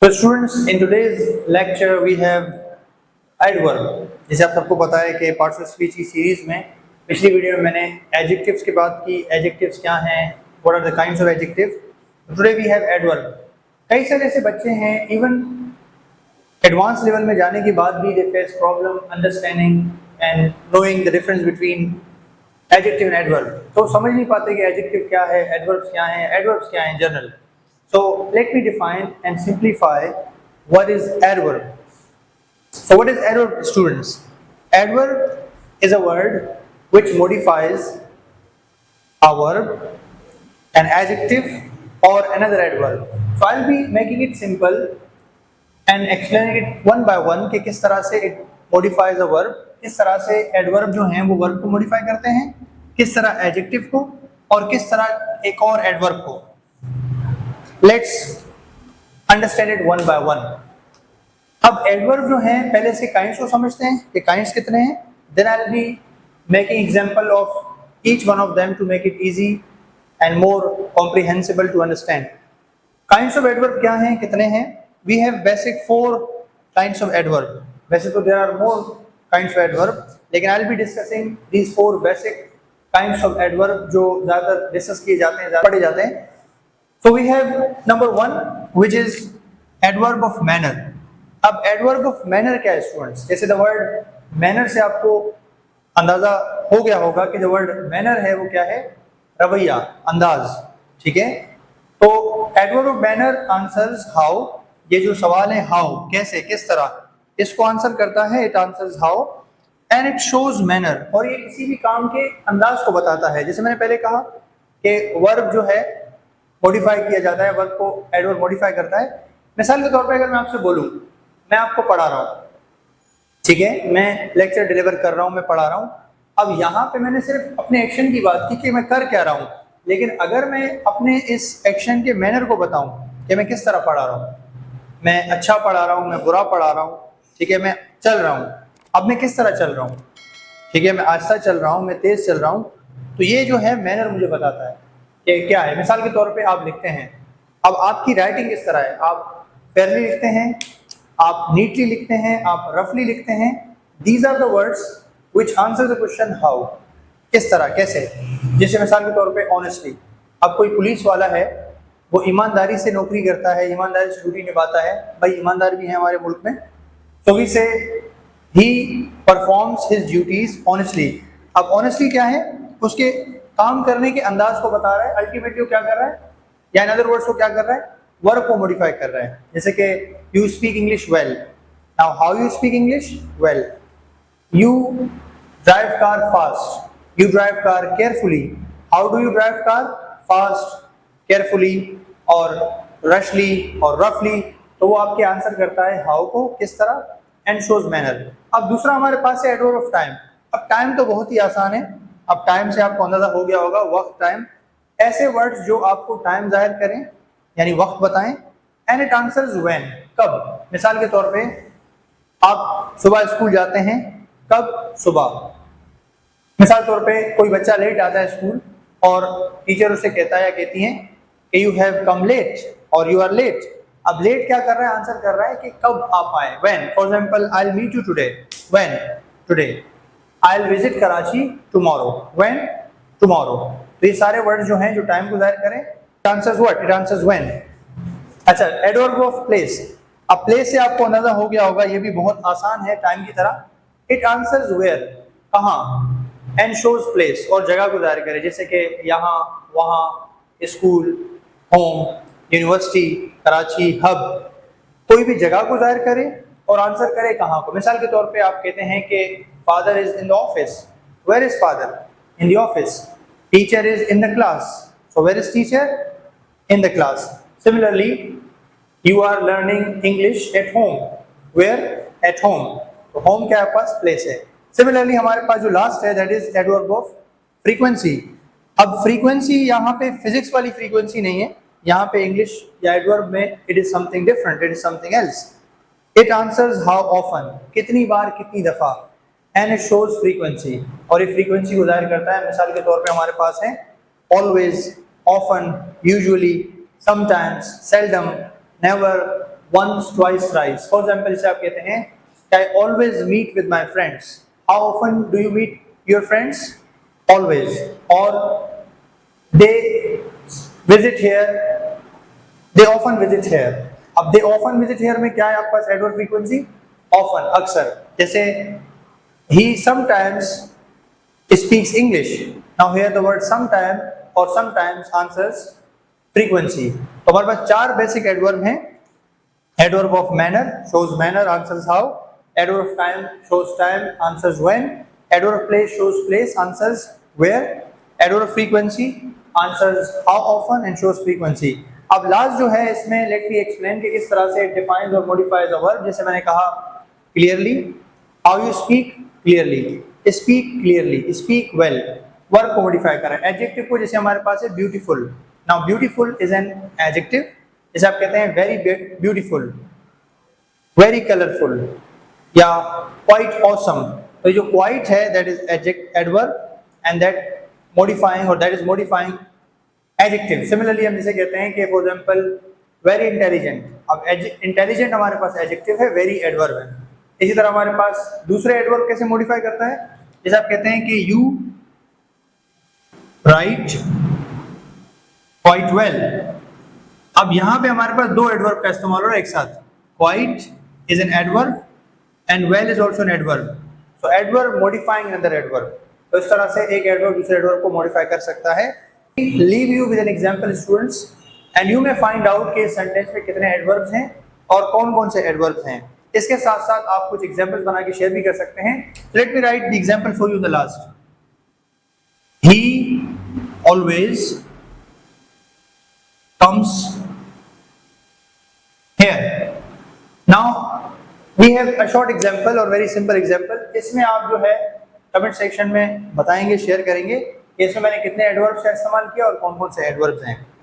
So students, in today's lecture we have adverb. जैसे आप सबको पता है कि पार्ट्स ऑफ स्पीच की सीरीज में पिछली वीडियो में मैंने एडजेक्टिव्स की बात की। एडजेक्टिव्स क्या हैं, what are the kinds of adjective. Today we have adverb. कई सारे ऐसे बच्चे हैं इवन एडवांस लेवल में जाने के बाद भी they face problem understanding and knowing the difference between adjective and adverb. तो समझ नहीं पाते कि एडजेक्टिव क्या है, एडवर्ब्स क्या हैं, एडवर्ब्स क्या हैं in general. So let me define and simplify what is adverb. So what is adverb, students? Adverb is a word which modifies a verb, an adjective or another adverb. So I'll be making it simple and explaining it one by one कि किस तरह से it modifies a verb, किस तरह से adverb जो हैं वो verb को modify करते हैं, किस तरह adjective को और किस तरह एक और adverb को। Let's understand it one by one. अब एडवर्ब जो हैं पहले से काइंड्स को समझते हैं कि काइंड्स कितने हैं। Then I'll be making example of each one of them to make it easy and more comprehensible to understand. Kinds of adverb क्या हैं, कितने हैं? We have basic 4 kinds of adverb. वैसे तो there are more kinds of adverb, लेकिन I'll be discussing these 4 basic kinds of adverb जो ज़्यादातर discuss किए जाते हैं, पढ़े जाते हैं। So we have number 1 which is adverb of manner. अब adverb of manner क्या है स्टूडेंट्स? जैसे the word manner से आपको अंदाजा हो गया होगा कि जो word manner है वो क्या है, रवैया, अंदाज, ठीक है। तो adverb of manner answers how, ये जो सवाल है how, कैसे, किस तरह, इसको आंसर करता है it answers how and it shows manner, और ये किसी भी काम के अंदाज को बताता है। जैसे मैंने पहले कहा कि वर्ब जो है मॉडिफाई किया जाता है, वर्ब को एडवर्ब मॉडिफाई करता है। मिसाल के तौर पे अगर मैं आपसे बोलूं, मैं आपको पढ़ा रहा हूं, ठीक है, मैं लेक्चर डिलीवर कर रहा हूं, मैं पढ़ा रहा हूं। अब यहाँ पे मैंने सिर्फ अपने एक्शन की बात की कि मैं कर क्या रहा हूं, लेकिन अगर मैं अपने इस एक्शन के मैनर को बताऊं कि मैं किस तरह पढ़ा रहा हूं, मैं अच्छा पढ़ा रहा हूं, मैं बुरा पढ़ा रहा हूं, ठीक है, मैं चल रहा हूं, अब मैं किस तरह चल रहा हूं, ठीक है, मैं आहिस्ता चल रहा हूं, मैं तेज चल रहा हूं, तो ये जो है मैनर मुझे बताता है कि क्या है। मिसाल के तौर पे आप लिखते हैं, अब आपकी राइटिंग किस तरह है, आप फेयरली लिखते हैं, आप नीटली लिखते हैं, आप रफली लिखते हैं। These are the words which answer the question how, किस तरह, कैसे। जैसे मिसाल के तौर पे ऑनेस्टली, अब कोई पुलिस वाला है, वो ईमानदारी से नौकरी करता है, ईमानदारी से ड्यूटी निभाता है, भाई ईमानदार भी है हमारे मुल्क में, तो वी से he performs his duties honestly. अब ऑनेस्टली क्या है, उसके काम करने के अंदाज को बता रहा है, अल्टीमेटली क्या कर रहा है, या इन अदर वर्ड्स को क्या कर रहा है, वर्ब को मॉडिफाई कर रहा है। जैसे कि you speak English well, now how you speak English well, you drive car fast, you drive car carefully, how do you drive car, fast, carefully और रशली और रफली। तो वो आपके आंसर करता है हाउ को, किस तरह, एंड शोज मैनर। अब दूसरा हमारे पास है एडवर्ब ऑफ टाइम। अब टाइम तो बहुत ही आसान है, अब टाइम से आपको अंदाजा हो गया होगा, वक्त, टाइम, ऐसे वर्ड्स जो आपको टाइम जाहिर करें यानी वक्त बताएं। एंड इट आंसर्स व्हेन, कब। मिसाल के तौर पे आप सुबह स्कूल जाते हैं, कब, सुबह। मिसाल के तौर पे कोई बच्चा लेट आता है स्कूल और टीचर उसे कहता है या कहती है कि यू हैव कम लेट और यू आर लेट। अब लेट क्या कर रहा है, आंसर कर रहा है कि कब आप आए, when. For example I will meet you today, when, today. I'll visit Karachi tomorrow. When? Tomorrow. तो ये सारे वर्ड जो हैं जो टाइम को जाहिर करें, it answers what? It answers when. अच्छा, adverb of place. अब place से आपको अंदाजा हो गया होगा, ये भी बहुत आसान है टाइम की तरह। It answers where, कहाँ, and shows place, और जगह को जाहिर करे, जैसे कि यहाँ, वहाँ, school, home, university, Karachi, hub, कोई भी जगह को जाहिर करे और आंसर करे कहाँ को। मिसाल के तौर पे आप कहते हैं कि father is in the office, where is father, in the office. Teacher is in the class, so where is teacher, in the class. Similarly, you are learning English at home, where, at home. तो home क्या है पास, place है। Similarly हमारे पास जो last है that is adverb of frequency. अब frequency यहाँ पे physics वाली frequency नहीं है, यहाँ पे English या adverb में it is something different, it is something else. It answers how often, कितनी बार, कितनी दफा, and it shows frequency, और ये frequency को जाहिर करता है। मिसाल के तौर पे हमारे पास है always, often, usually, sometimes, seldom, never, once, twice, thrice. For example, जैसे आप कहते हैं I always meet with my friends. How often do you meet your friends? Always. Or they visit here. They often visit here. अब they often visit here में क्या है आपके पास adverb frequency? Often, अक्सर. जैसे he sometimes speaks English. Now here the word sometime or sometimes answers frequency. तो हमारे पास चार बेसिक एडवर्ब हैं. Adverb of manner shows manner, answers how. Adverb of time shows time, answers when. Adverb of place shows place, answers where. Adverb of frequency answers how often and shows frequency. अब last जो है इसमें let me explain कि किस तरह से defines और modifies a verb. जैसे मैंने कहा clearly, how you speak clearly, speak clearly, speak well, verb को मॉडिफाई करें. एडजेक्टिव को जैसे हमारे पास है beautiful. Now beautiful is an adjective. जैसे आप कहते हैं वेरी ब्यूटीफुल, वेरी कलरफुल या क्वाइट ऑसम. तो जो क्वाइट है that is adverb and that modifying और that is modifying adjective. Similarly हम जैसे कहते हैं कि फॉर एग्जांपल वेरी इंटेलिजेंट. अब इंटेलिजेंट हमारे पास एडजेक्टिव है, वेरी एडवर्ब है. इसी तरह हमारे पास दूसरे एडवर्ब कैसे मॉडिफाई करता है. जैसे आप कहते हैं कि यू राइट क्वाइट वेल. अब यहां पे हमारे पास दो एडवर्ब का इस्तेमाल हो रहा है एक साथ. Quite is an adverb and well is also an adverb. So adverb modifying another adverb. तो इस तरह से एक एडवर्ब दूसरे एडवर्ब को मॉडिफाई कर सकता है. Leave you with an example students and you may find out कि इस सेंटेंस में कितने एडवर्ब्स हैं और कौन कौन से एडवर्ब्स हैं. इसके साथ साथ आप कुछ एग्जांपल्स बना के शेयर भी कर सकते हैं. Let me right the example for you in the last. He always comes here. Now we have a short example or very simple example. इसमें आप जो है कमेंट सेक्शन में बताएंगे, शेयर करेंगे कि इसमें मैंने कितने एडवर्ब्स का इस्तेमाल किया और कौन कौन से एडवर्ब्स हैं.